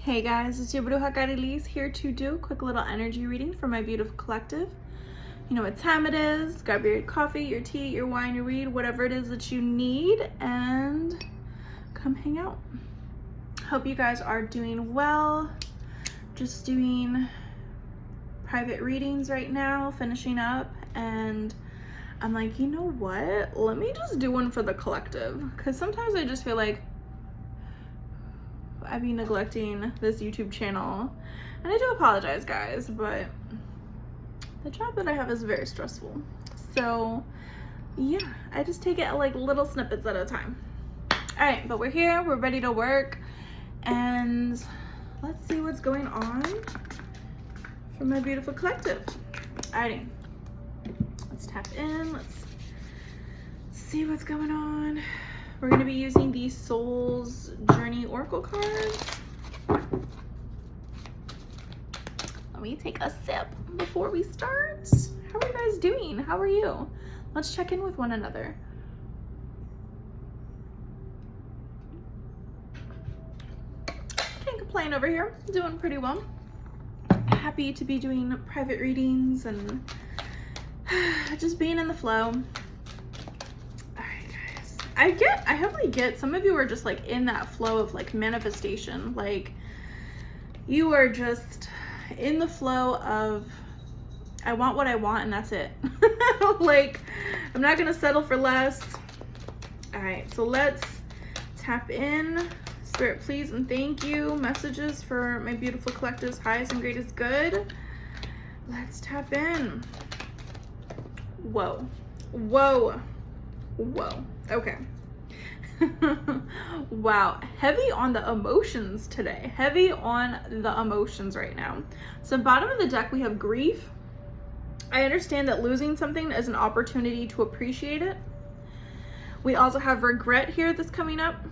Hey guys, it's your brujacarrieliz here to do a quick little energy reading for my beautiful collective. You know what time it is. Grab your coffee, your tea, your wine, your weed, whatever it is that you need, and come hang out. Hope you guys are doing well. Just doing private readings right now, finishing up, and I'm like, you know what? Let me just do one for the collective, because sometimes I just feel like I've been neglecting this YouTube channel, and I do apologize, guys, but the job that I have is very stressful. So yeah, I just take it like little snippets at a time. All right, but we're here, we're ready to work, and let's see what's going on for my beautiful collective. Alrighty, let's tap in, let's see what's going on. We're going to be using the Soul's Journey Oracle cards. Let me take a sip before we start. How are you guys doing? How are you? Let's check in with one another. Can't complain over here. Doing pretty well. Happy to be doing private readings and just being in the flow. I heavily get some of you are just like in that flow of like manifestation, like you are just in the flow of I want what I want and that's it. Like I'm not gonna settle for less. All right, so let's tap in. Spirit, please and thank you. Messages for my beautiful collective's highest and greatest good. Let's tap in. Whoa, whoa, whoa. Okay. Wow, heavy on the emotions today. Heavy on the emotions right now. So bottom of the deck, we have grief. I understand that losing something is an opportunity to appreciate it. We also have regret here that's coming up.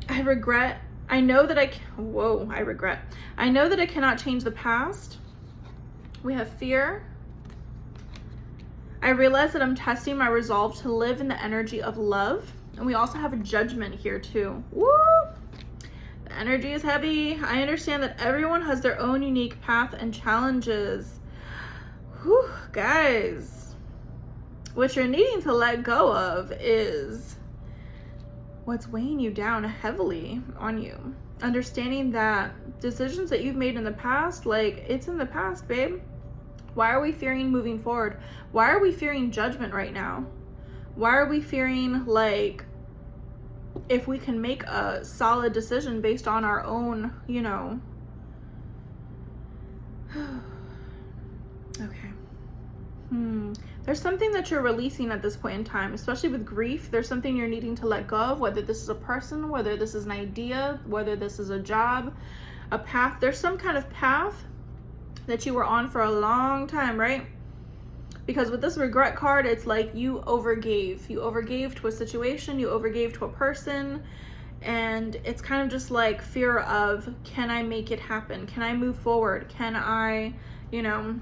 I regret. I know that I regret. I know that I cannot change the past. We have fear. I realize that I'm testing my resolve to live in the energy of love. And we also have a judgment here too. Woo! The energy is heavy. I understand that everyone has their own unique path and challenges. Whew, guys. What you're needing to let go of is what's weighing you down heavily on you. Understanding that decisions that you've made in the past, like it's in the past, babe. Why are we fearing moving forward? Why are we fearing judgment right now? Why are we fearing like if we can make a solid decision based on our own, you know? Okay. There's something that you're releasing at this point in time, especially with grief. There's something you're needing to let go of, whether this is a person, whether this is an idea, whether this is a job, a path. There's some kind of path that you were on for a long time, right? Because with this regret card, it's like you overgave. You overgave to a situation, you overgave to a person, and it's kind of just like fear of, can I make it happen? Can I move forward? Can I, you know,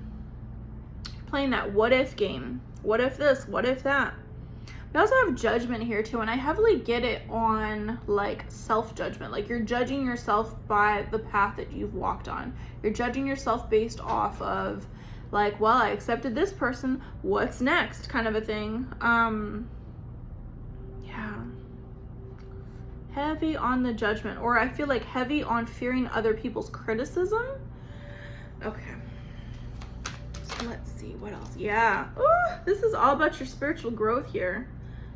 playing that what if game. What if this? What if that? We also have judgment here too, and I heavily get it on like self-judgment. Like you're judging yourself by the path that you've walked on. You're judging yourself based off of like, well, I accepted this person, what's next kind of a thing. Yeah. Heavy on the judgment, or I feel like heavy on fearing other people's criticism. Okay. So let's see what else. Yeah. Ooh, this is all about your spiritual growth here.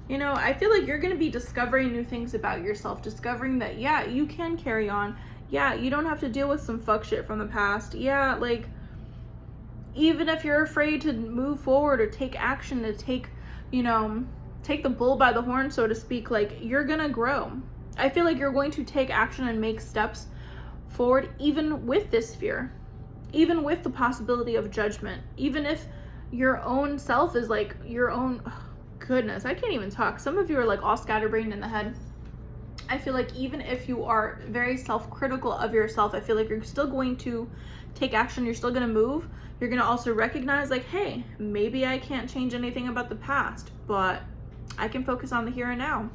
You know, I feel like you're going to be discovering new things about yourself, discovering that, yeah, you can carry on. Yeah, you don't have to deal with some fuck shit from the past. Yeah, like, even if you're afraid to move forward or take action, to take, you know, take the bull by the horn, so to speak, like, you're going to grow. I feel like you're going to take action and make steps forward, even with this fear, even with the possibility of judgment, even if your own self is like your own... Goodness, I can't even talk. Some of you are like all scatterbrained in the head. I feel like even if you are very self-critical of yourself, I feel like you're still going to take action. You're still going to move. You're going to also recognize like, hey, maybe I can't change anything about the past, but I can focus on the here and now.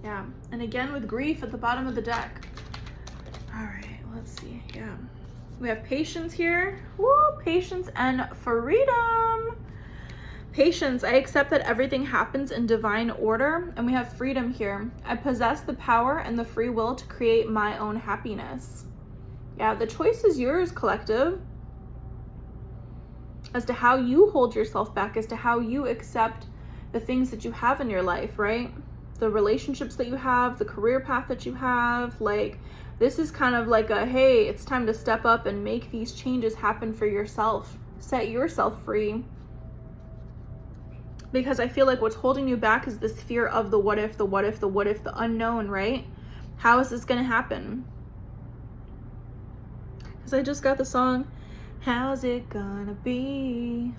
Yeah. And again with grief at the bottom of the deck. All right, let's see. Yeah. We have patience here. Woo, patience and freedom. Patience, I accept that everything happens in divine order. And we have freedom here. I possess the power and the free will to create my own happiness. Yeah, the choice is yours, collective. As to how you hold yourself back, as to how you accept the things that you have in your life, right? The relationships that you have, the career path that you have. Like, this is kind of like a, hey, it's time to step up and make these changes happen for yourself. Set yourself free. Because I feel like what's holding you back is this fear of the what if, the what if, the what if, the unknown, right? How is this going to happen? Because I just got the song, how's it gonna be?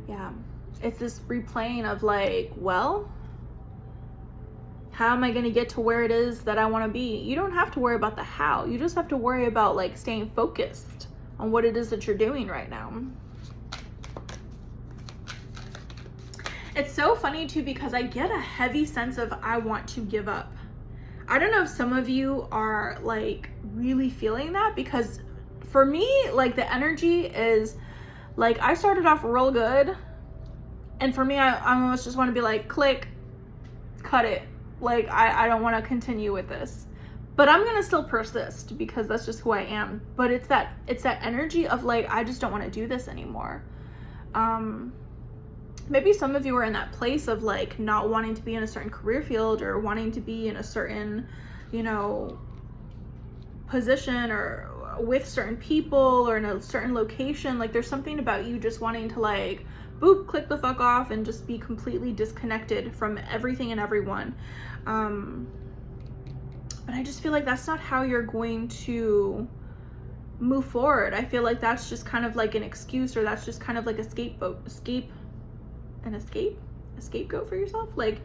Yeah, it's this replaying of like, well, how am I going to get to where it is that I want to be? You don't have to worry about the how. You just have to worry about like staying focused on what it is that you're doing right now. It's so funny too, because I get a heavy sense of I want to give up. I don't know if some of you are like really feeling that, because for me, like the energy is like, I started off real good. And for me, I almost just want to be like, click, cut it. Like, I don't want to continue with this. But I'm going to still persist because that's just who I am. But it's that energy of like, I just don't want to do this anymore. Maybe some of you are in that place of like not wanting to be in a certain career field or wanting to be in a certain, you know, position or with certain people or in a certain location. Like there's something about you just wanting to like, boop, click the fuck off and just be completely disconnected from everything and everyone. But I just feel like that's not how you're going to move forward. I feel like that's just kind of like an excuse, or that's just kind of like a scapegoat for yourself. Like,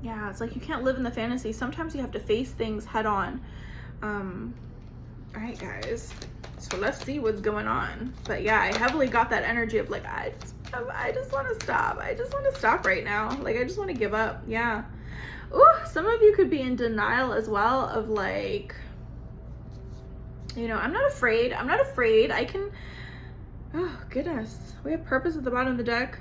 yeah, it's like you can't live in the fantasy. Sometimes you have to face things head on. All right, guys. So let's see what's going on. But yeah, I heavily got that energy of like, I just want to stop. I just want to stop right now. Like, I just want to give up. Yeah. Ooh, some of you could be in denial as well of like, you know, I'm not afraid. I'm not afraid. I can, oh goodness. We have purpose at the bottom of the deck.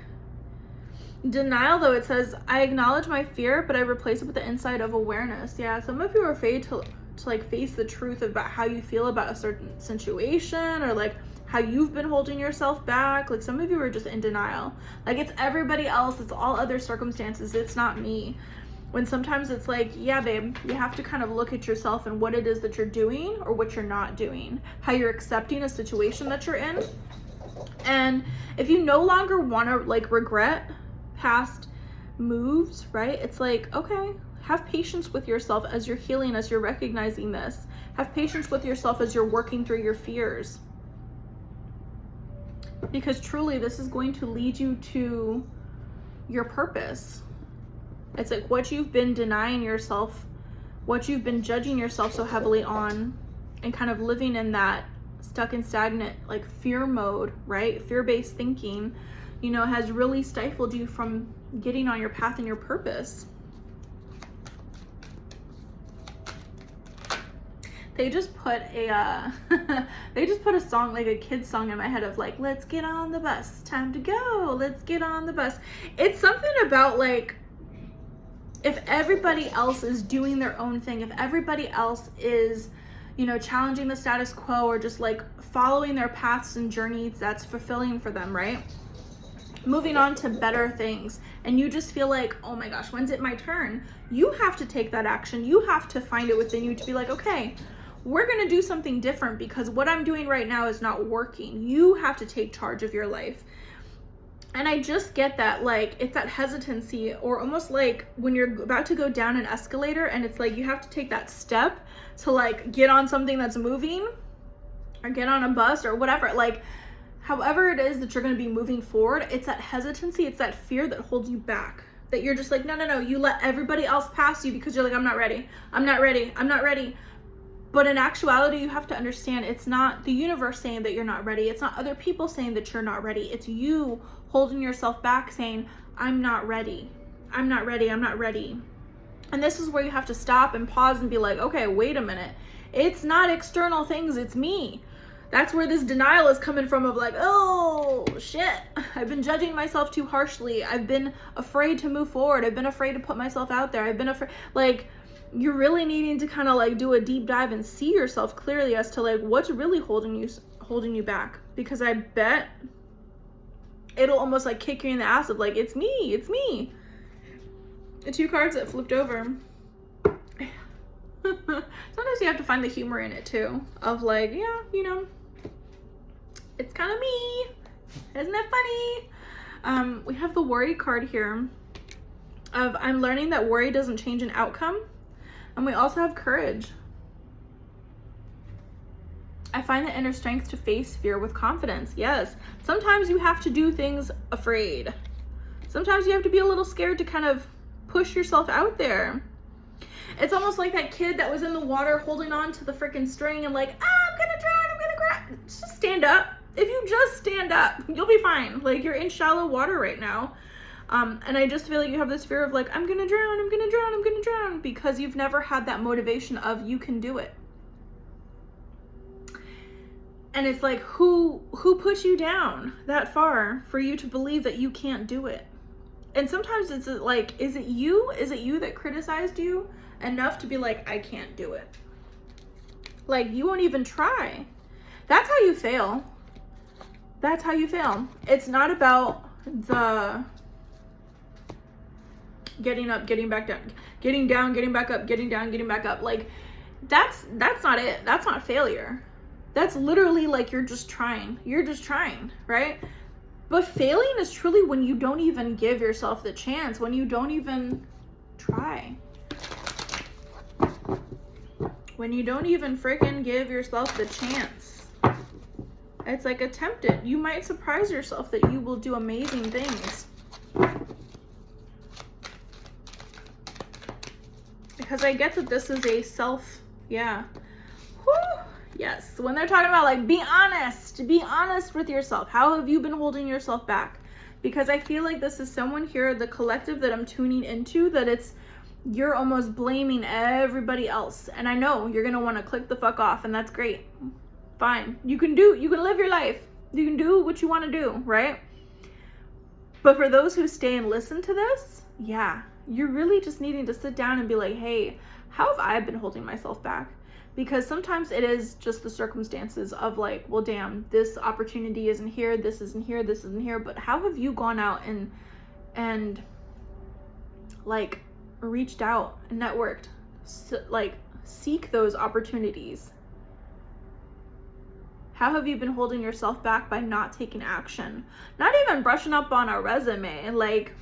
Denial, though, it says, I acknowledge my fear, but I replace it with the insight of awareness. Yeah, some of you are afraid to like face the truth about how you feel about a certain situation, or like how you've been holding yourself back. Like some of you are just in denial. Like it's everybody else, it's all other circumstances, it's not me. When sometimes it's like, yeah, babe, you have to kind of look at yourself and what it is that you're doing or what you're not doing, how you're accepting a situation that you're in. And if you no longer want to like regret past moves, right? It's like, okay, have patience with yourself as you're healing, as you're recognizing this. Have patience with yourself as you're working through your fears. Because truly, this is going to lead you to your purpose. It's like what you've been denying yourself, what you've been judging yourself so heavily on, and kind of living in that stuck and stagnant, like fear mode, right? Fear-based thinking, you know, has really stifled you from getting on your path and your purpose. They just put a they just put a song, like a kid's song in my head of like, let's get on the bus, time to go, let's get on the bus. It's something about like, if everybody else is doing their own thing, if everybody else is, you know, challenging the status quo or just like following their paths and journeys that's fulfilling for them, right? Moving on to better things, and you just feel like, oh my gosh, when's it my turn? You have to take that action. You have to find it within you to be like, okay, we're going to do something different because what I'm doing right now is not working. You have to take charge of your life. And I just get that, like, it's that hesitancy, or almost like when you're about to go down an escalator and it's like you have to take that step to like get on something that's moving or get on a bus or whatever. Like, however it is that you're going to be moving forward, it's that hesitancy, it's that fear that holds you back. That you're just like, no, you let everybody else pass you because you're like, I'm not ready. But in actuality, you have to understand it's not the universe saying that you're not ready. It's not other people saying that you're not ready. It's you holding yourself back saying, I'm not ready. And this is where you have to stop and pause and be like, okay, wait a minute. It's not external things, it's me. That's where this denial is coming from of like, oh shit, I've been judging myself too harshly. I've been afraid to move forward. I've been afraid to put myself out there. I've been afraid, like, you're really needing to kind of like do a deep dive and see yourself clearly as to like what's really holding you back. Because I bet it'll almost like kick you in the ass of like, it's me. The 2 cards that flipped over. Sometimes you have to find the humor in it too, of like, yeah, you know, it's kind of me. Isn't that funny? We have the worry card here of I'm learning that worry doesn't change an outcome. And we also have courage. I find the inner strength to face fear with confidence. Yes, sometimes you have to do things afraid. Sometimes you have to be a little scared to kind of push yourself out there. It's almost like that kid that was in the water holding on to the freaking string and like, I'm gonna drown. Just stand up. If you just stand up, you'll be fine. Like, you're in shallow water right now. And I just feel like you have this fear of like, I'm gonna drown, because you've never had that motivation of you can do it. And it's like, who put you down that far for you to believe that you can't do it? And sometimes it's like, is it you that criticized you enough to be like, I can't do it? Like, you won't even try. That's how you fail. That's how you fail. It's not about the getting up, getting back down, getting down, getting back up, getting down, getting back up. Like, that's not it. That's not failure. That's literally like, you're just trying, right? But failing is truly when you don't even give yourself the chance, when you don't even try. When you don't even freaking give yourself the chance. It's like attempted. You might surprise yourself that you will do amazing things. Because I get that this is a yeah. Whew. Yes, when they're talking about like, be honest with yourself. How have you been holding yourself back? Because I feel like this is someone here, the collective that I'm tuning into, that you're almost blaming everybody else. And I know you're going to want to click the fuck off, and that's great. Fine. You can live your life. You can do what you want to do, right? But for those who stay and listen to this, yeah, you're really just needing to sit down and be like, hey, how have I been holding myself back? Because sometimes it is just the circumstances of like, well, damn, this opportunity isn't here, this isn't here, this isn't here. But how have you gone out and like reached out and networked, like seek those opportunities? How have you been holding yourself back by not taking action? Not even brushing up on a resume. Like,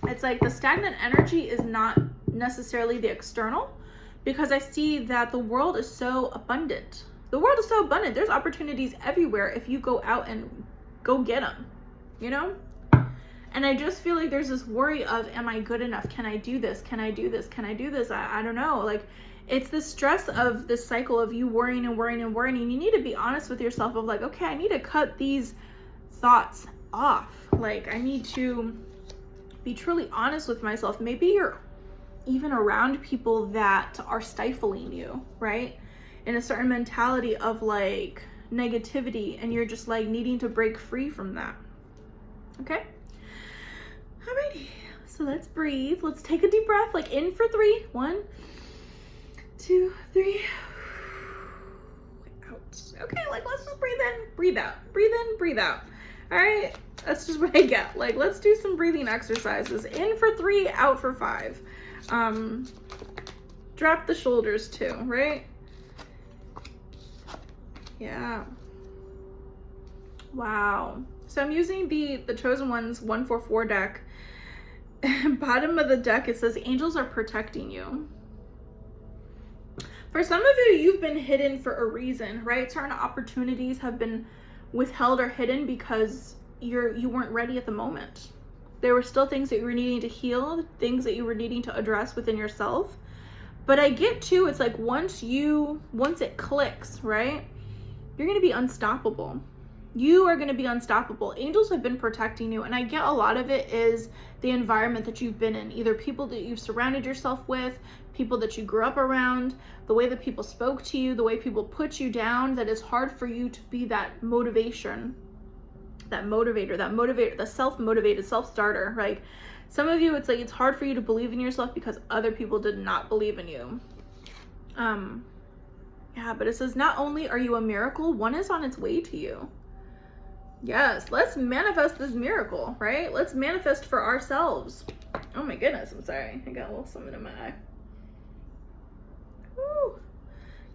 it's like the stagnant energy is not necessarily the external. Because I see that the world is so abundant. There's opportunities everywhere if you go out and go get them, you know? And I just feel like there's this worry of, am I good enough? Can I do this? Can I do this? I don't know. Like, it's the stress of this cycle of you worrying. You need to be honest with yourself of like, okay, I need to cut these thoughts off. Like, I need to be truly honest with myself. Maybe you're even around people that are stifling you, right? In a certain mentality of like negativity, and you're just like needing to break free from that. Okay? Alrighty. So let's breathe. Let's take a deep breath, like in for 3. 1, 2, 3. Out. Okay, like let's just breathe in, breathe out. Breathe in, breathe out. All right, that's just what I get. Like, let's do some breathing exercises. In for 3, out for 5. Drop the shoulders too, right? Yeah. Wow. So I'm using the Chosen One's 144 deck. Bottom of the deck, it says angels are protecting you. For some of you, you've been hidden for a reason, right? Certain opportunities have been withheld or hidden because you weren't ready at the moment. There were still things that you were needing to heal, things that you were needing to address within yourself. But I get too, it's like once it clicks, right? You're going to be unstoppable. You are going to be unstoppable. Angels have been protecting you, and I get a lot of it is the environment that you've been in, either people that you've surrounded yourself with, people that you grew up around, the way that people spoke to you, the way people put you down, that it's hard for you to be that motivation, that motivator, the self-motivated, self-starter, right? Some of you, it's like it's hard for you to believe in yourself because other people did not believe in you. Yeah, but it says not only are you a miracle, one is on its way to you. Yes, let's manifest this miracle, right? Let's manifest for ourselves. Oh my goodness, I'm sorry. I got a little something in my eye. Woo.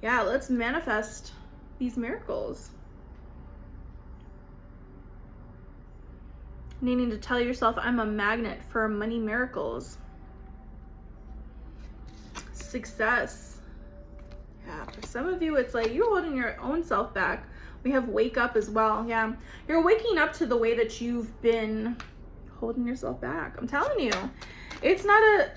Yeah, let's manifest these miracles. Needing to tell yourself, I'm a magnet for money miracles. Success. Yeah, for some of you, it's like you're holding your own self back. We have wake up as well. Yeah, you're waking up to the way that you've been holding yourself back. I'm telling you, it's not a...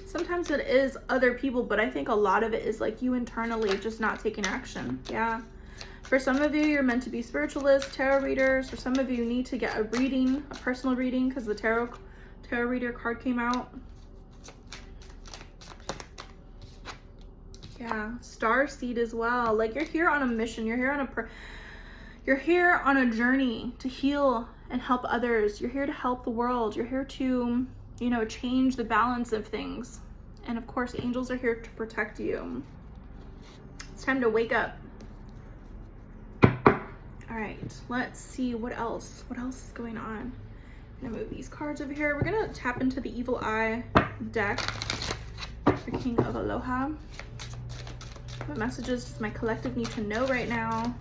Sometimes it is other people, but I think a lot of it is like you internally just not taking action. Yeah. For some of you, you're meant to be spiritualists, tarot readers. For some of you, need to get a reading, a personal reading, because the tarot reader card came out. Yeah, star seed as well. Like you're here on a mission. You're here on a journey to heal and help others. You're here to help the world. You're here to, you know, change the balance of things. And of course, angels are here to protect you. It's time to wake up. All right, let's see what else is going on. I'm gonna move these cards over here. We're gonna tap into the Evil Eye deck for King of Aloha. What messages does my collective need to know right now?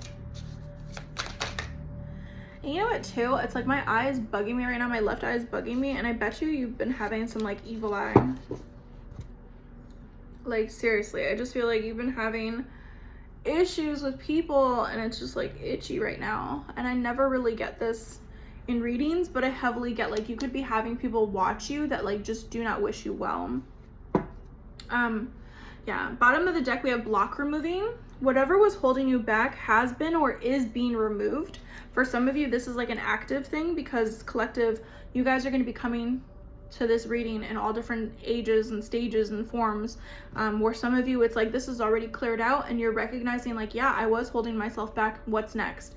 And you know what too? It's like my eye is bugging me right now. My left eye is bugging me, and I bet you've been having some like evil eye. Like seriously, I just feel like you've been having issues with people, and it's just like itchy right now. And I never really get this in readings, but I heavily get like you could be having people watch you that like just do not wish you well. Yeah, bottom of the deck we have block removing. Whatever was holding you back has been or is being removed. For some of you, this is like an active thing because collective, you guys are going to be coming to this reading in all different ages and stages and forms, where some of you, it's like this is already cleared out and you're recognizing like, yeah, I was holding myself back. What's next?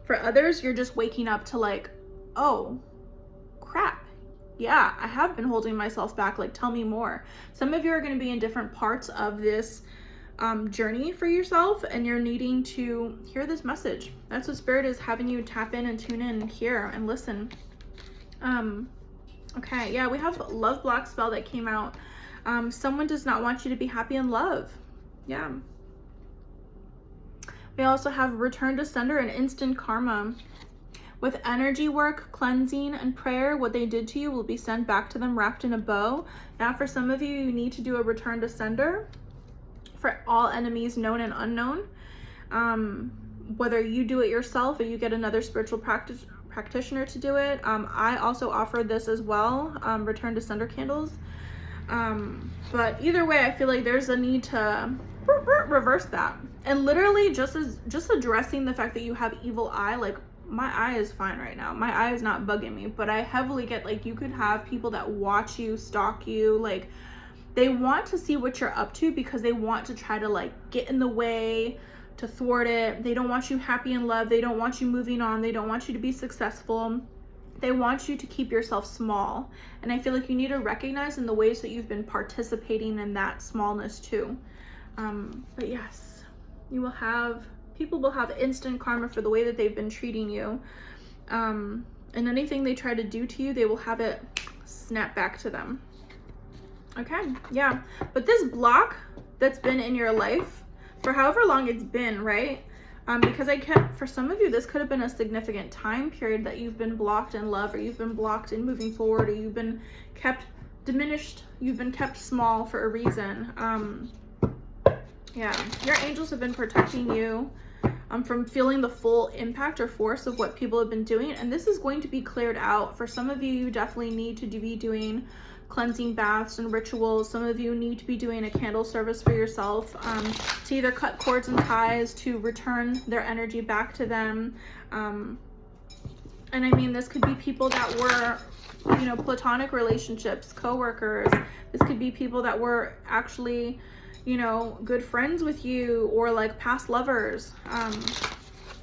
For others, you're just waking up to like, oh, crap. Yeah, I have been holding myself back. Like, tell me more. Some of you are going to be in different parts of this journey for yourself, and you're needing to hear this message. That's what Spirit is having you tap in and tune in and hear and listen. Okay, yeah, we have love block spell that came out. Someone does not want you to be happy in love. Yeah. We also have return to sender and instant karma. With energy work, cleansing, and prayer, what they did to you will be sent back to them wrapped in a bow. Now, for some of you, you need to do a return to sender for all enemies known and unknown. Whether you do it yourself or you get another spiritual practitioner to do it. I also offer this as well, return to sender candles. But either way, I feel like there's a need to reverse that. And literally just addressing the fact that you have evil eye, like, my eye is fine right now. My eye is not bugging me, but I heavily get like you could have people that watch you, stalk you, like they want to see what you're up to because they want to try to like get in the way, to thwart it. They don't want you happy in love. They don't want you moving on. They don't want you to be successful. They want you to keep yourself small. And I feel like you need to recognize in the ways that you've been participating in that smallness too. But yes, people will have instant karma for the way that they've been treating you. And anything they try to do to you, they will have it snap back to them. Okay, yeah. But this block that's been in your life for however long it's been, right? Because for some of you, this could have been a significant time period that you've been blocked in love, or you've been blocked in moving forward, or you've been kept diminished, you've been kept small for a reason. Yeah, your angels have been protecting you from feeling the full impact or force of what people have been doing, and this is going to be cleared out. For some of you, you definitely need to be doing cleansing baths and rituals. Some of you need to be doing a candle service for yourself, to either cut cords and ties to return their energy back to them. And I mean, this could be people that were, you know, platonic relationships, co-workers. This could be people that were actually, you know, good friends with you, or like past lovers.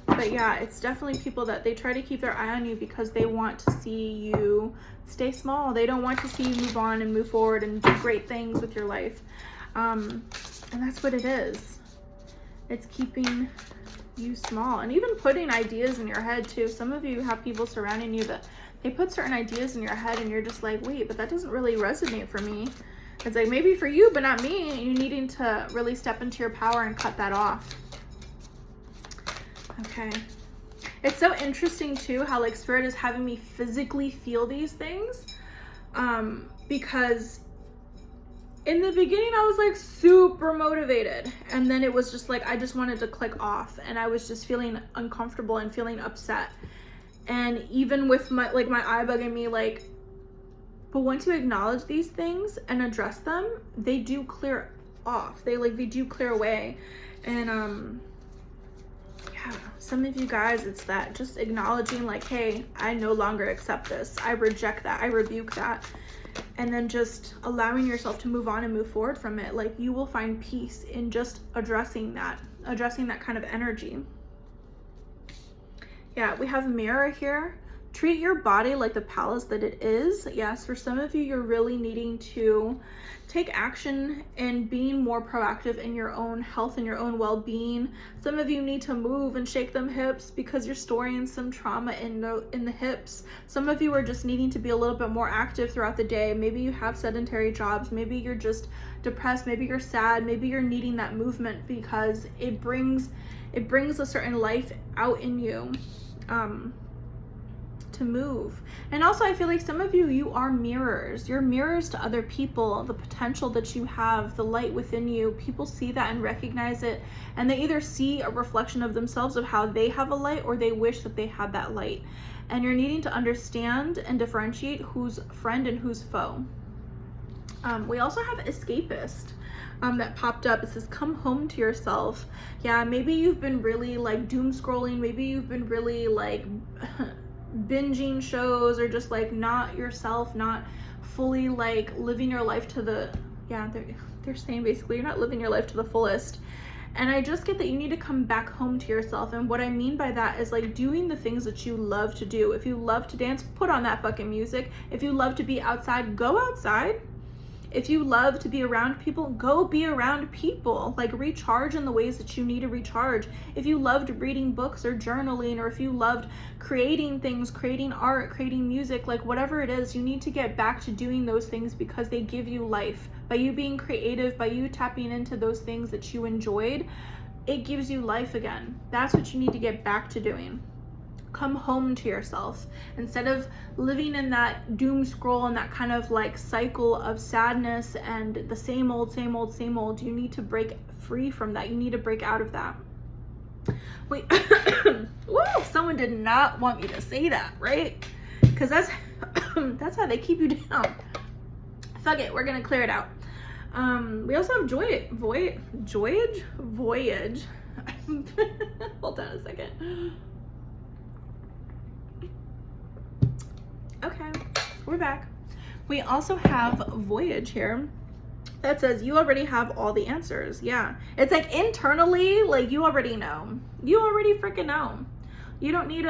But yeah, it's definitely people that they try to keep their eye on you because they want to see you stay small. They don't want to see you move on and move forward and do great things with your life. And that's what it is. It's keeping you small, and even putting ideas in your head too. Some of you have people surrounding you that they put certain ideas in your head and you're just like, wait, but that doesn't really resonate for me. It's like, maybe for you, but not me. You needing to really step into your power and cut that off. Okay. It's so interesting too how like Spirit is having me physically feel these things, because in the beginning I was like super motivated, and then it was just like I just wanted to click off, and I was just feeling uncomfortable and feeling upset. And even with my eye bugging me, like, but once you acknowledge these things and address them, they do clear off. They do clear away. And yeah, some of you guys, it's that just acknowledging like, hey, I no longer accept this. I reject that. I rebuke that. And then just allowing yourself to move on and move forward from it. Like, you will find peace in just addressing that kind of energy. Yeah, we have mirror here. Treat your body like the palace that it is. Yes, for some of you, you're really needing to take action and being more proactive in your own health and your own well-being. Some of you need to move and shake them hips because you're storing some trauma in the hips. Some of you are just needing to be a little bit more active throughout the day. Maybe you have sedentary jobs. Maybe you're just depressed. Maybe you're sad. Maybe you're needing that movement because it brings a certain life out in you. To move. And also, I feel like some of you are mirrors. You're mirrors to other people. The potential that you have, the light within you, people see that and recognize it, and they either see a reflection of themselves of how they have a light, or they wish that they had that light. And you're needing to understand and differentiate who's friend and who's foe. We also have escapist. That popped up. It says, come home to yourself. Yeah, maybe you've been really like doom scrolling. Maybe you've been really like binging shows, or just like not yourself, not fully like living your life to the, yeah, they're saying basically you're not living your life to the fullest. And I just get that you need to come back home to yourself. And what I mean by that is like doing the things that you love to do. If you love to dance, put on that fucking music. If you love to be outside, go outside. If you love to be around people, go be around people. Like, recharge in the ways that you need to recharge. If you loved reading books or journaling, or if you loved creating things, creating art, creating music, like whatever it is, you need to get back to doing those things because they give you life. By you being creative, by you tapping into those things that you enjoyed, it gives you life again. That's what you need to get back to doing. Come home to yourself. Instead of living in that doom scroll and that kind of like cycle of sadness and the same old, you need to break free from that. You need to break out of that. Wait, woo, someone did not want me to say that, right? Because that's how they keep you down. Fuck it, we're gonna clear it out. We also have voyage. Hold on a second. Okay, we're back. We also have voyage here that says you already have all the answers. Yeah, it's like internally, like you already know. You already freaking know. You don't need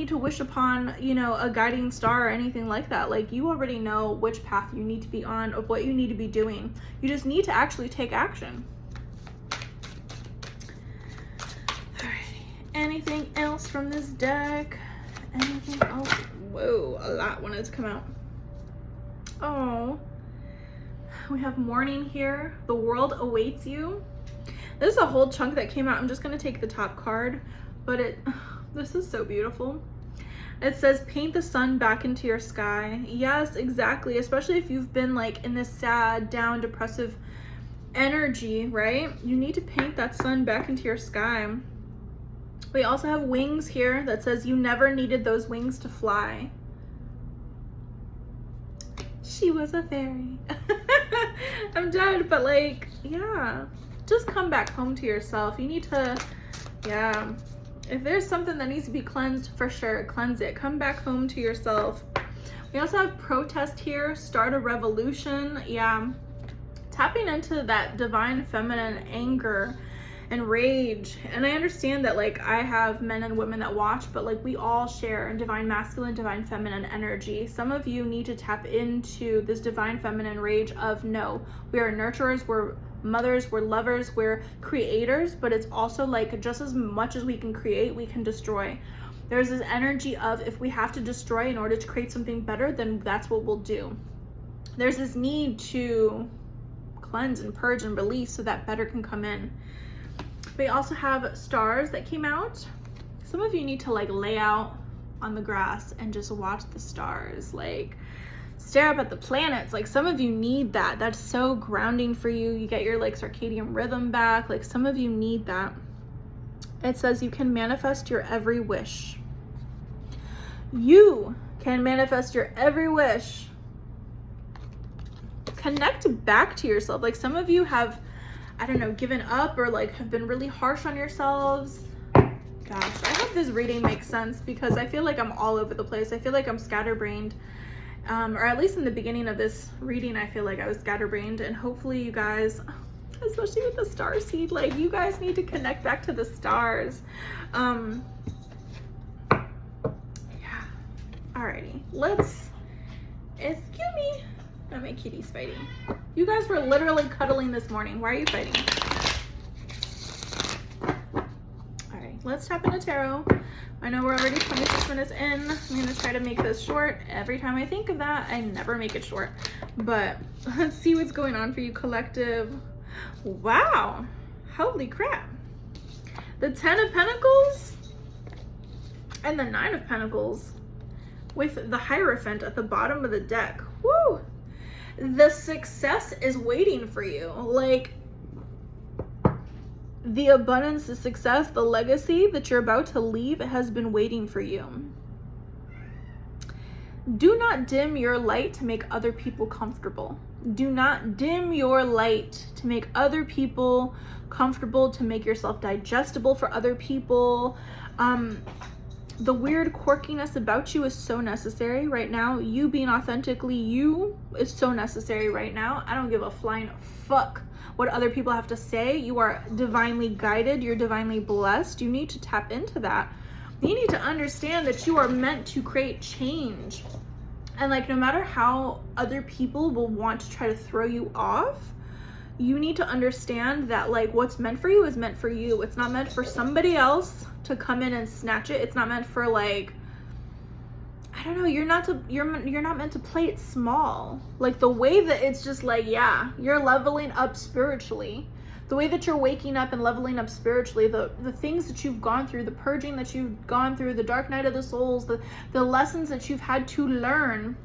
to wish upon, you know, a guiding star or anything like that. Like, you already know which path you need to be on, of what you need to be doing. You just need to actually take action. Alrighty. Anything else from this deck? Anything else? Whoa, a lot wanted to come out. Oh, we have morning here. The world awaits you. This is a whole chunk that came out. I'm just gonna take the top card, but this is so beautiful. It says, paint the sun back into your sky. Yes, exactly. Especially if you've been like in this sad, down, depressive energy, right? You need to paint that sun back into your sky. We also have wings here that says you never needed those wings to fly. She was a fairy. I'm dead, but like, yeah, just come back home to yourself. You need to, yeah, if there's something that needs to be cleansed, for sure, cleanse it. Come back home to yourself. We also have protest here, start a revolution. Yeah, tapping into that divine feminine anger and rage. And I understand that like I have men and women that watch, but like we all share divine masculine, divine feminine energy. Some of you need to tap into this divine feminine rage of, no, we are nurturers, we're mothers, we're lovers, we're creators, but it's also like just as much as we can create, we can destroy. There's this energy of if we have to destroy in order to create something better, then that's what we'll do. There's this need to cleanse and purge and release so that better can come in. We also have stars that came out. Some of you need to like lay out on the grass and just watch the stars, like stare up at the planets. Like some of you need that. That's so grounding for you. You get your like circadian rhythm back. Like some of you need that. It says you can manifest your every wish. You can manifest your every wish. Connect back to yourself. Like some of you have, I don't know, given up or like have been really harsh on yourselves. Gosh, I hope this reading makes sense because I feel like I'm all over the place. I feel like I'm scatterbrained. Or at least in the beginning of this reading, I feel like I was scatterbrained. And hopefully you guys, especially with the star seed, like you guys need to connect back to the stars. Yeah. Alrighty, let's, excuse me. Oh, my kitty's fighting. You guys were literally cuddling this morning. Why are you fighting? All right, let's tap into tarot. I know we're already 26 minutes in. I'm gonna try to make this short. Every time I think of that, I never make it short. But let's see what's going on for you, collective. Wow, holy crap. The 10 of Pentacles and the 9 of Pentacles with the Hierophant at the bottom of the deck. Woo! The success is waiting for you. Like the abundance, the success, the legacy that you're about to leave has been waiting for you. Do not dim your light to make other people comfortable. Do not dim your light to make other people comfortable, to make yourself digestible for other people. The weird quirkiness about you is so necessary right now. You being authentically you is so necessary right now. I don't give a flying fuck what other people have to say. You are divinely guided. You're divinely blessed. You need to tap into that. You need to understand that you are meant to create change. And like, no matter how other people will want to try to throw you off, you need to understand that like what's meant for you is meant for you. It's not meant for somebody else to come in and snatch it. It's not meant for like, I don't know, you're not meant to play it small. Like the way that it's just like, yeah, you're leveling up spiritually. The way that you're waking up and leveling up spiritually, the things that you've gone through, the purging that you've gone through, the dark night of the souls, the lessons that you've had to learn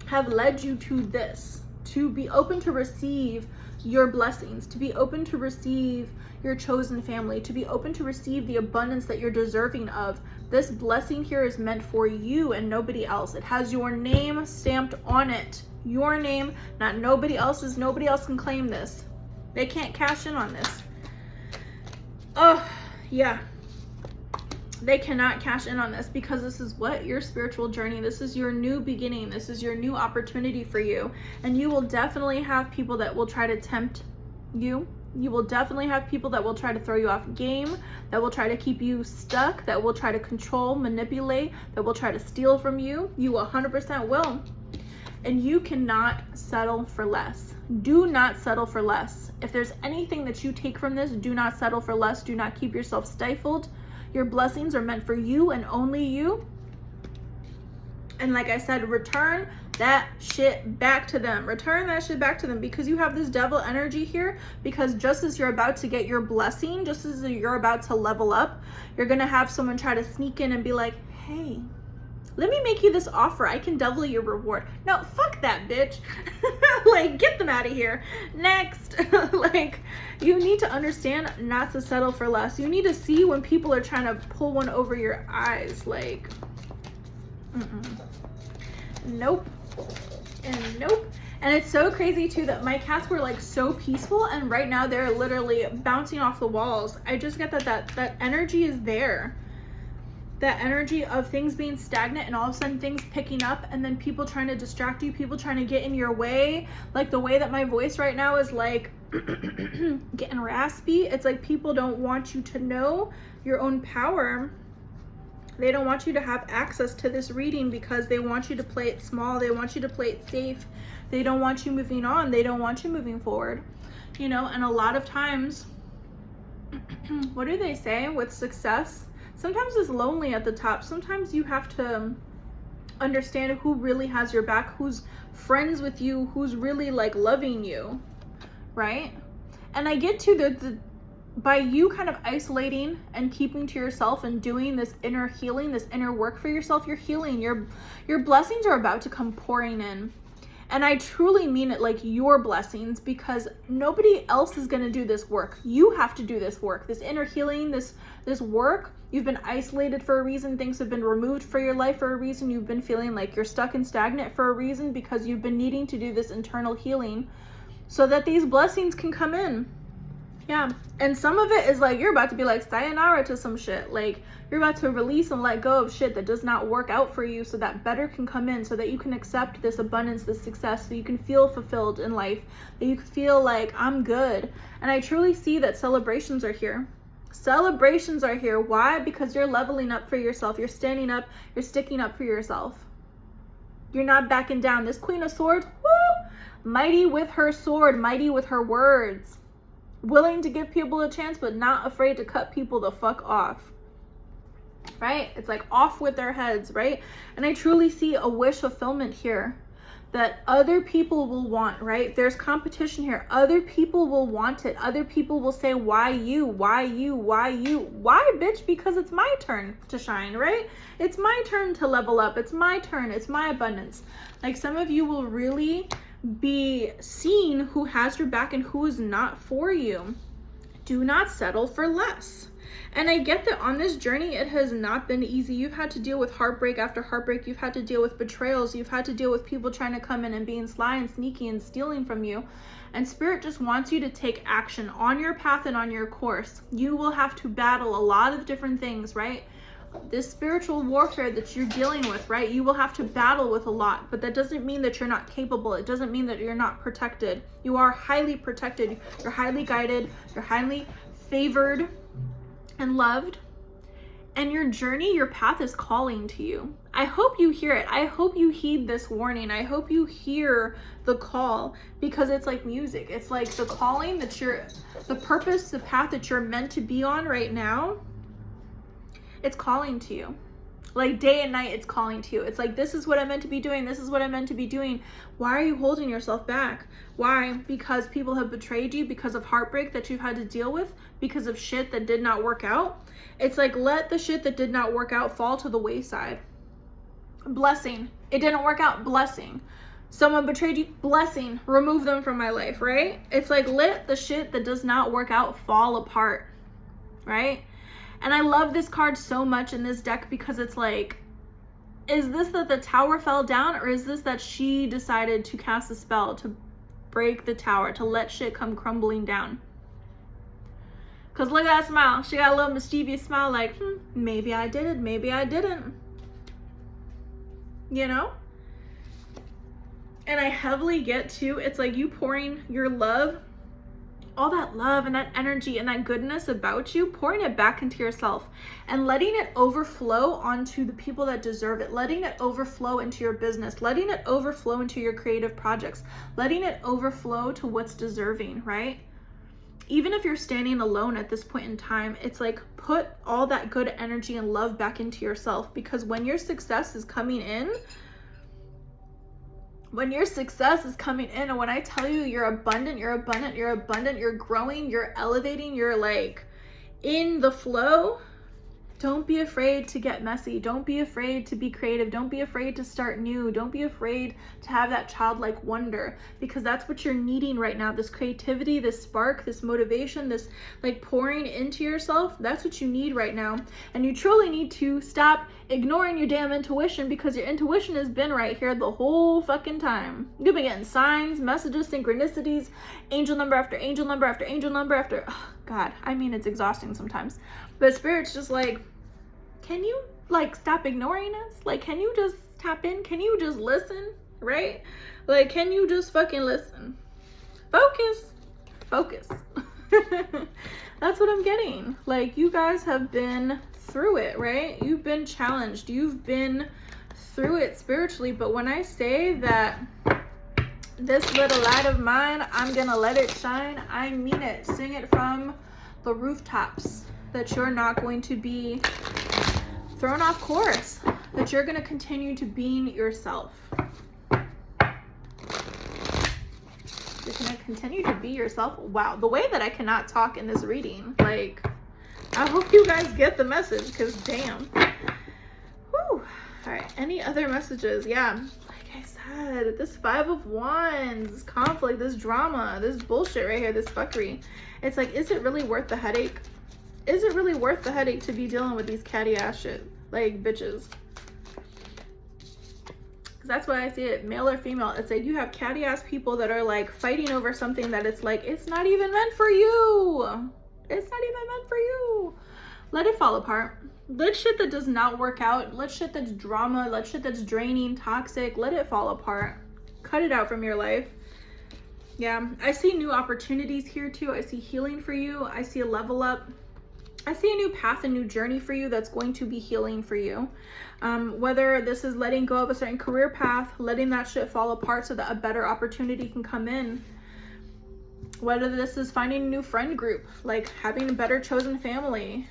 have led you to this, to be open to receive your blessings, to be open to receive your chosen family, to be open to receive the abundance that you're deserving of. This blessing here is meant for you and nobody else. It has your name stamped on it. Your name, not nobody else's. Nobody else can claim this. They can't cash in on this. Oh, yeah. They cannot cash in on this because this is what? Your spiritual journey. This is your new beginning. This is your new opportunity for you. And you will definitely have people that will try to tempt you. You will definitely have people that will try to throw you off game, that will try to keep you stuck, that will try to control, manipulate, that will try to steal from you. You 100% will. And you cannot settle for less. Do not settle for less. If there's anything that you take from this, do not settle for less. Do not keep yourself stifled. Your blessings are meant for you and only you. And like I said, return that shit back to them. Return that shit back to them because you have this devil energy here. Because just as you're about to get your blessing, just as you're about to level up, you're going to have someone try to sneak in and be like, hey, let me make you this offer. I can double your reward. No, fuck that, bitch. Like, get them out of here. Next. Like, you need to understand not to settle for less. You need to see when people are trying to pull one over your eyes. Like, nope. And nope. And it's so crazy too that my cats were like so peaceful, and right now they're literally bouncing off the walls. I just get that energy is there. That energy of things being stagnant and all of a sudden things picking up, and then people trying to distract you, people trying to get in your way. Like the way that my voice right now is like getting raspy. It's like people don't want you to know your own power. They don't want you to have access to this reading because they want you to play it small. They want you to play it safe. They don't want you moving on. They don't want you moving forward. You know, and a lot of times, what do they say with success? Sometimes it's lonely at the top. Sometimes you have to understand who really has your back, who's friends with you, who's really like loving you, right? And I get to the by you kind of isolating and keeping to yourself and doing this inner healing, this inner work for yourself, you're healing. Your blessings are about to come pouring in. And I truly mean it, like your blessings, because nobody else is going to do this work. You have to do this work, this inner healing, this work. You've been isolated for a reason. Things have been removed for your life for a reason. You've been feeling like you're stuck and stagnant for a reason, because you've been needing to do this internal healing so that these blessings can come in. Yeah. And some of it is like you're about to be like sayonara to some shit. Like you're about to release and let go of shit that does not work out for you so that better can come in, so that you can accept this abundance, this success, so you can feel fulfilled in life, that you can feel like I'm good. And I truly see that celebrations are here. Celebrations are here. Why? Because you're leveling up for yourself. You're standing up. You're sticking up for yourself. You're not backing down. This Queen of Swords, woo, mighty with her sword, mighty with her words. Willing to give people a chance, but not afraid to cut people the fuck off. Right? It's like off with their heads, right? And I truly see a wish fulfillment here that other people will want, right? There's competition here. Other people will want it. Other people will say, why you? Why you? Why you? Why, bitch? Because it's my turn to shine, right? It's my turn to level up. It's my turn. It's my abundance. Like some of you will really be seeing who has your back and who is not for you. Do not settle for less. And I get that on this journey, it has not been easy. You've had to deal with heartbreak after heartbreak. You've had to deal with betrayals. You've had to deal with people trying to come in and being sly and sneaky and stealing from you. And Spirit just wants you to take action on your path and on your course. You will have to battle a lot of different things, right? This spiritual warfare that you're dealing with, right? You will have to battle with a lot, but that doesn't mean that you're not capable. It doesn't mean that you're not protected. You are highly protected. You're highly guided. You're highly favored and loved. And your journey, your path is calling to you. I hope you hear it. I hope you heed this warning. I hope you hear the call, because it's like music. It's like the calling that the purpose, the path that you're meant to be on right now. It's calling to you. Like day and night, it's calling to you. It's like, this is what I'm meant to be doing. This is what I'm meant to be doing. Why are you holding yourself back? Why? Because people have betrayed you, because of heartbreak that you've had to deal with, because of shit that did not work out. It's like, let the shit that did not work out fall to the wayside. Blessing. It didn't work out. Blessing. Someone betrayed you. Blessing. Remove them from my life, right? It's like, let the shit that does not work out fall apart, right? And I love this card so much in this deck, because it's like, is this that the tower fell down, or is this that she decided to cast a spell to break the tower, to let shit come crumbling down? Because look at that smile. She got a little mischievous smile like, maybe I did it, maybe I didn't. You know? And I heavily get to, it's like you pouring your love, all that love and that energy and that goodness about you, pouring it back into yourself and letting it overflow onto the people that deserve it, letting it overflow into your business, letting it overflow into your creative projects, letting it overflow to what's deserving, right? Even if you're standing alone at this point in time, it's like, put all that good energy and love back into yourself, because when your success is coming in, and when I tell you you're abundant, you're abundant, you're abundant, you're growing, you're elevating, you're like in the flow, don't be afraid to get messy. Don't be afraid to be creative. Don't be afraid to start new. Don't be afraid to have that childlike wonder, because that's what you're needing right now. This creativity, this spark, this motivation, this like pouring into yourself, that's what you need right now. And you truly need to stop ignoring your damn intuition, because your intuition has been right here the whole fucking time. You've been getting signs, messages, synchronicities, angel number after angel number after angel number after, oh God, I mean, it's exhausting sometimes. But Spirit's just like, can you like stop ignoring us? Like, can you just tap in? Can you just listen? Right? Like, can you just fucking listen? Focus. That's what I'm getting. Like, you guys have been through it, right? You've been challenged. You've been through it spiritually. But when I say that this little light of mine, I'm gonna let it shine, I mean it. Sing it from the rooftops, that you're not going to be thrown off course, that you're going to continue to be yourself. You're going to continue to be yourself. Wow, the way that I cannot talk in this reading, like, I hope you guys get the message, because damn. Whew. All right, any other messages? Yeah, like I said, this 5 of Wands, this conflict, this drama, this bullshit right here, this fuckery. It's like, is it really worth the headache? Is it really worth the headache to be dealing with these catty ass shit, like, bitches? Because that's why I see it, male or female. It's like, you have catty ass people that are like fighting over something that it's like, it's not even meant for you. It's not even meant for you. Let it fall apart. Let shit that does not work out, let shit that's drama, let shit that's draining, toxic, let it fall apart. Cut it out from your life. Yeah, I see new opportunities here too. I see healing for you. I see a level up. I see a new path, a new journey for you that's going to be healing for you. Whether this is letting go of a certain career path, letting that shit fall apart so that a better opportunity can come in. Whether this is finding a new friend group, like having a better chosen family.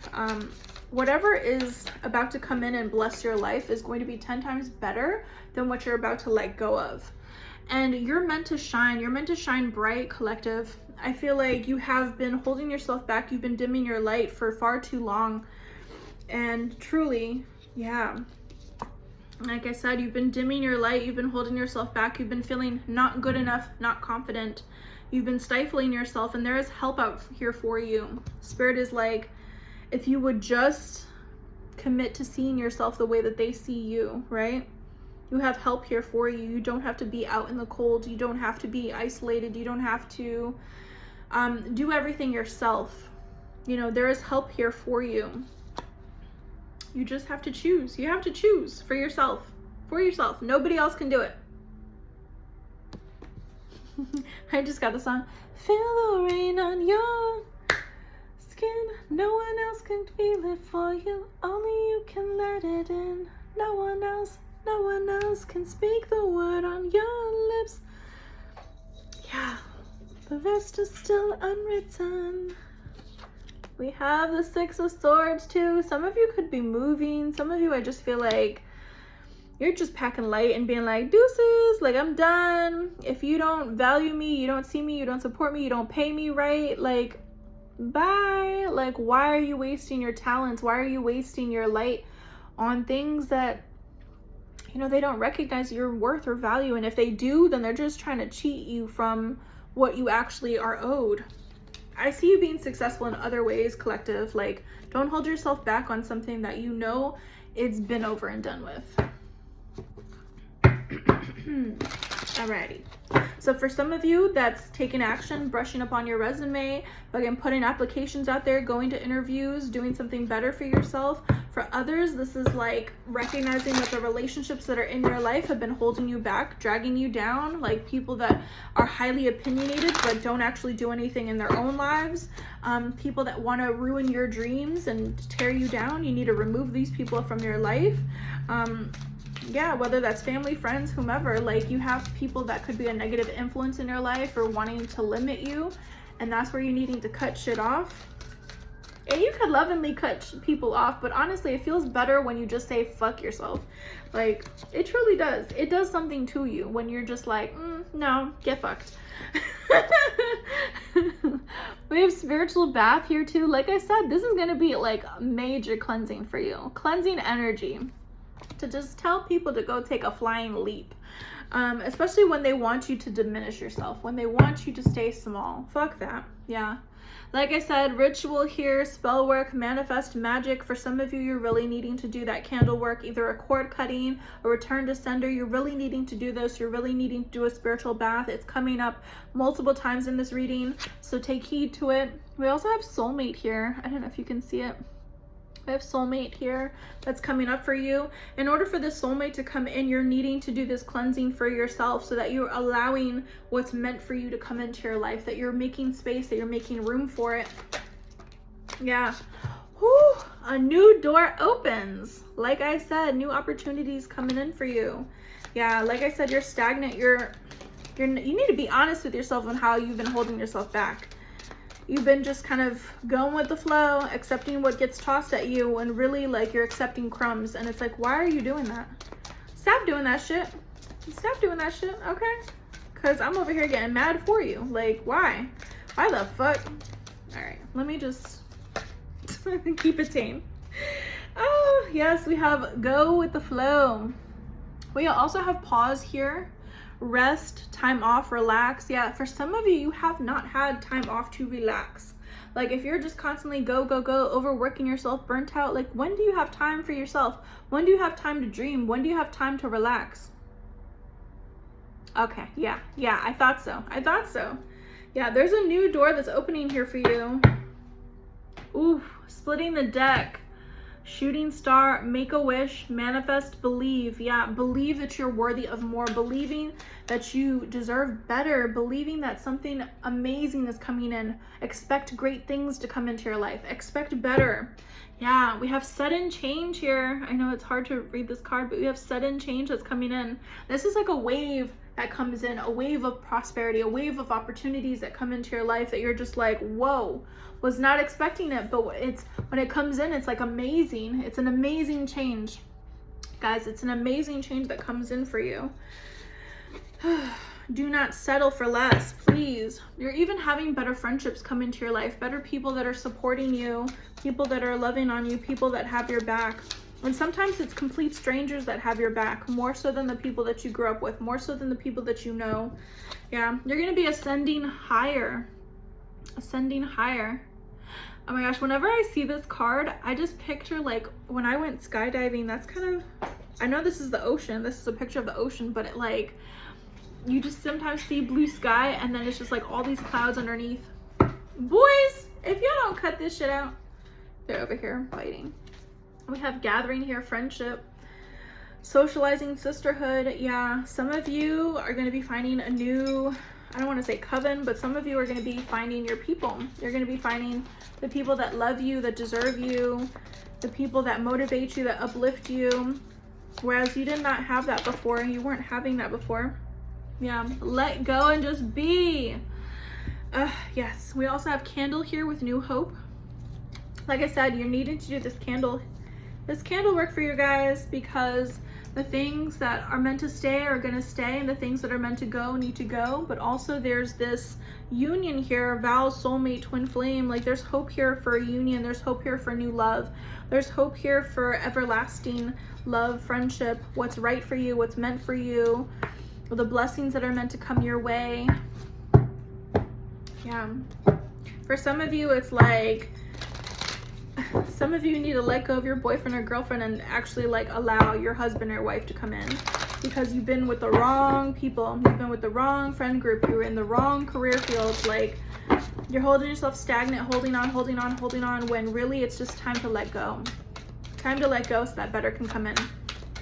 Whatever is about to come in and bless your life is going to be 10 times better than what you're about to let go of. And you're meant to shine. You're meant to shine bright, collective. I feel like you have been holding yourself back. You've been dimming your light for far too long. And truly, yeah, like I said, you've been dimming your light. You've been holding yourself back. You've been feeling not good enough, not confident. You've been stifling yourself, and there is help out here for you. Spirit is like, if you would just commit to seeing yourself the way that they see you, right? You have help here for you. You don't have to be out in the cold. You don't have to be isolated. You don't have to do everything yourself. You know, there is help here for you. You just have to choose. You have to choose for yourself. For yourself. Nobody else can do it. I just got the song. Feel the rain on your skin. No one else can feel it for you. Only you can let it in. No one else can speak the word on your lips. Yeah, the rest is still unwritten. We have the 6 of Swords too. Some of you could be moving. Some of you, I just feel like you're just packing light and being like, deuces, like, I'm done. If you don't value me, you don't see me, you don't support me, you don't pay me right, like, bye. Like, why are you wasting your talents? Why are you wasting your light on things that, you know, they don't recognize your worth or value? And if they do, then they're just trying to cheat you from what you actually are owed. I see you being successful in other ways, collective. Like, don't hold yourself back on something that you know it's been over and done with. Alrighty. So for some of you, that's taking action, brushing up on your resume, again, putting applications out there, going to interviews, doing something better for yourself. For others, this is like recognizing that the relationships that are in your life have been holding you back, dragging you down, like people that are highly opinionated but don't actually do anything in their own lives, people that want to ruin your dreams and tear you down. You need to remove these people from your life. Yeah, whether that's family, friends, whomever, like you have people that could be a negative influence in your life or wanting to limit you, and that's where you're needing to cut shit off. And you could lovingly cut people off, but honestly, it feels better when you just say fuck yourself. Like, it truly does. It does something to you when you're just like, no, get fucked. We have spiritual bath here too. Like I said, this is going to be like major cleansing for you. Cleansing energy. To just tell people to go take a flying leap. Especially when they want you to diminish yourself, when they want you to stay small. Fuck that. Yeah. Like I said, ritual here, spell work, manifest magic. For some of you, you're really needing to do that candle work, either a cord cutting, a return to sender. You're really needing to do this. You're really needing to do a spiritual bath. It's coming up multiple times in this reading, so take heed to it. We also have soulmate here. I don't know if you can see it. I have soulmate here that's coming up for you. In order for this soulmate to come in, you're needing to do this cleansing for yourself so that you're allowing what's meant for you to come into your life, that you're making space, that you're making room for it. Yeah. Whew. A new door opens. Like I said, new opportunities coming in for you. Yeah, like I said, you're stagnant. You need to be honest with yourself on how you've been holding yourself back. You've been just kind of going with the flow, accepting what gets tossed at you, and really like you're accepting crumbs. And it's like, why are you doing that? Stop doing that shit. Stop doing that shit, okay? Because I'm over here getting mad for you. Like, why? Why the fuck? All right, let me just keep it tame. Oh, yes, we have go with the flow. We also have pause here. Rest, time off, relax. Yeah, for some of you, you have not had time off to relax. Like if you're just constantly go, overworking yourself, burnt out, like when do you have time for yourself? When do you have time to dream? When do you have time to relax? Okay, yeah, I thought so. Yeah, there's a new door that's opening here for you. Ooh, splitting the deck. Shooting star, make a wish, manifest, believe. Yeah, believe that you're worthy of more, believing that you deserve better, believing that something amazing is coming in. Expect great things to come into your life. Expect better. Yeah, we have sudden change here. I know it's hard to read this card, but we have sudden change that's coming in. This is like a wave that comes in, a wave of prosperity, a wave of opportunities that come into your life that you're just like, whoa, was not expecting it. But it's when it comes in, it's like amazing. It's an amazing change. Guys, it's an amazing change that comes in for you. Do not settle for less, please. You're even having better friendships come into your life, better people that are supporting you, people that are loving on you, people that have your back. And sometimes it's complete strangers that have your back, more so than the people that you grew up with, more so than the people that you know. Yeah, you're going to be ascending higher. Ascending higher. Oh my gosh, whenever I see this card, I just picture like when I went skydiving, that's kind of, I know this is the ocean, this is a picture of the ocean, but it like, you just sometimes see blue sky and then it's just like all these clouds underneath. Boys, if you don't cut this shit out, they're over here fighting. We have gathering here, friendship, socializing, sisterhood. Yeah, some of you are going to be finding a new, I don't want to say coven, but some of you are going to be finding your people. You're going to be finding the people that love you, that deserve you, the people that motivate you, that uplift you. Whereas you did not have that before. You weren't having that before. Yeah, let go and just be. Yes, we also have candle here with new hope. Like I said, you're needing to do this candle work for you guys, because the things that are meant to stay are going to stay, and the things that are meant to go need to go. But also there's this union here, vow, soulmate, twin flame. Like there's hope here for a union. There's hope here for new love. There's hope here for everlasting love, friendship, what's right for you, what's meant for you, the blessings that are meant to come your way. Yeah. For some of you, it's like, some of you need to let go of your boyfriend or girlfriend and actually like allow your husband or wife to come in, because you've been with the wrong people. You've been with the wrong friend group. You were in the wrong career field. Like you're holding yourself stagnant, holding on, when really it's just time to let go. Time to let go so that better can come in.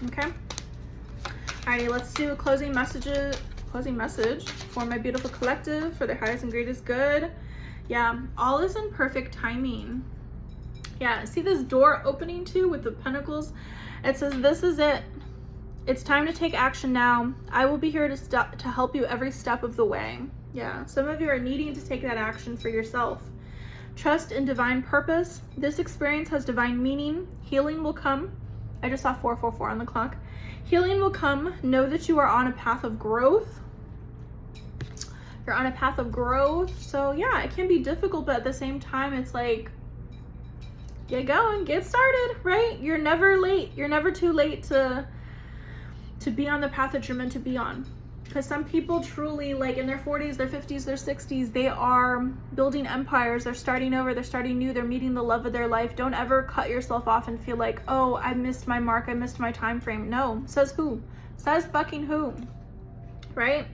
Okay? Alrighty, let's do a closing message for my beautiful collective, for their highest and greatest good. Yeah, all is in perfect timing. Yeah, see this door opening too with the pentacles? It says, this is it. It's time to take action now. I will be here to help you every step of the way. Yeah, some of you are needing to take that action for yourself. Trust in divine purpose. This experience has divine meaning. Healing will come. I just saw 444 on the clock. Healing will come. Know that you are on a path of growth. You're on a path of growth. So yeah, it can be difficult, but at the same time, it's like, get going, get started, right? You're never late. You're never too late to be on the path that you're meant to be on. Because some people truly, like in their 40s, their 50s, their 60s, they are building empires. They're starting over. They're starting new. They're meeting the love of their life. Don't ever cut yourself off and feel like, oh, I missed my mark. I missed my time frame. No. Says who? Says fucking who? Right?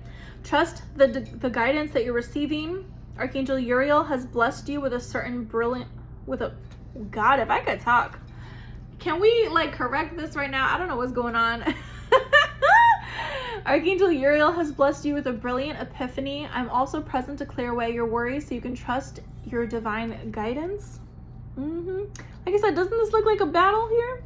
Trust the guidance that you're receiving. Archangel Uriel has blessed you with a certain brilliant, God, if I could talk. Can we like correct this right now? I don't know what's going on. Archangel Uriel has blessed you with a brilliant epiphany. I'm also present to clear away your worries so you can trust your divine guidance. Like I said, doesn't this look like a battle here?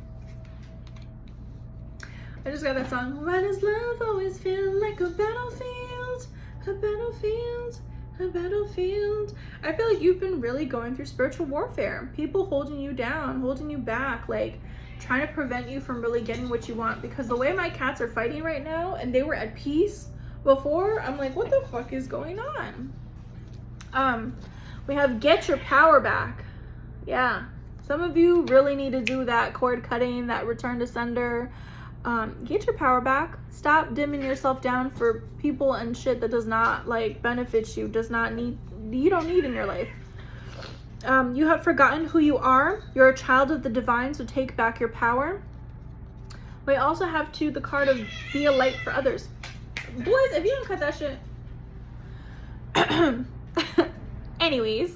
I just got that song. Why does love always feel like a battlefield? A battlefield, a battlefield. I feel like you've been really going through spiritual warfare. People holding you down, holding you back, like trying to prevent you from really getting what you want. Because the way my cats are fighting right now, and they were at peace before, I'm like, what the fuck is going on? We have get your power back. Yeah, some of you really need to do that cord cutting, that return to sender. Get your power back. Stop dimming yourself down for people and shit that does not like benefit you, you don't need in your life. You have forgotten who you are. You're a child of the divine, so take back your power. We also have the card of be a light for others. Boys, if you don't cut that shit. Anyways,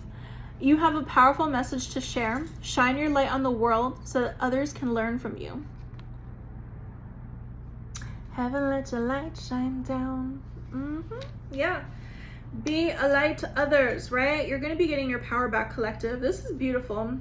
you have a powerful message to share. Shine your light on the world so that others can learn from you. Heaven, let your light shine down. Yeah. Be a light to others, right? You're going to be getting your power back, collective. This is beautiful.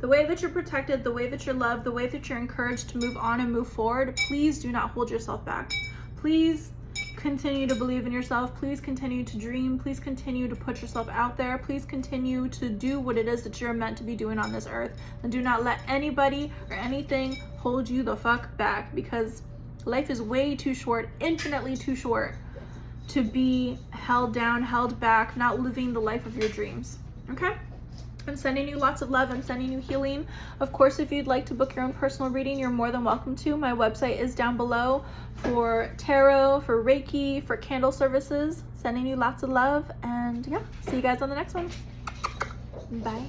The way that you're protected, the way that you're loved, the way that you're encouraged to move on and move forward. Please do not hold yourself back. Please continue to believe in yourself. Please continue to dream. Please continue to put yourself out there. Please continue to do what it is that you're meant to be doing on this earth. And do not let anybody or anything hold you the fuck back, because life is way too short, infinitely too short, to be held down, held back, not living the life of your dreams. Okay? I'm sending you lots of love. I'm sending you healing. Of course, if you'd like to book your own personal reading, you're more than welcome to. My website is down below for tarot, for Reiki, for candle services. Sending you lots of love. And yeah, see you guys on the next one. Bye.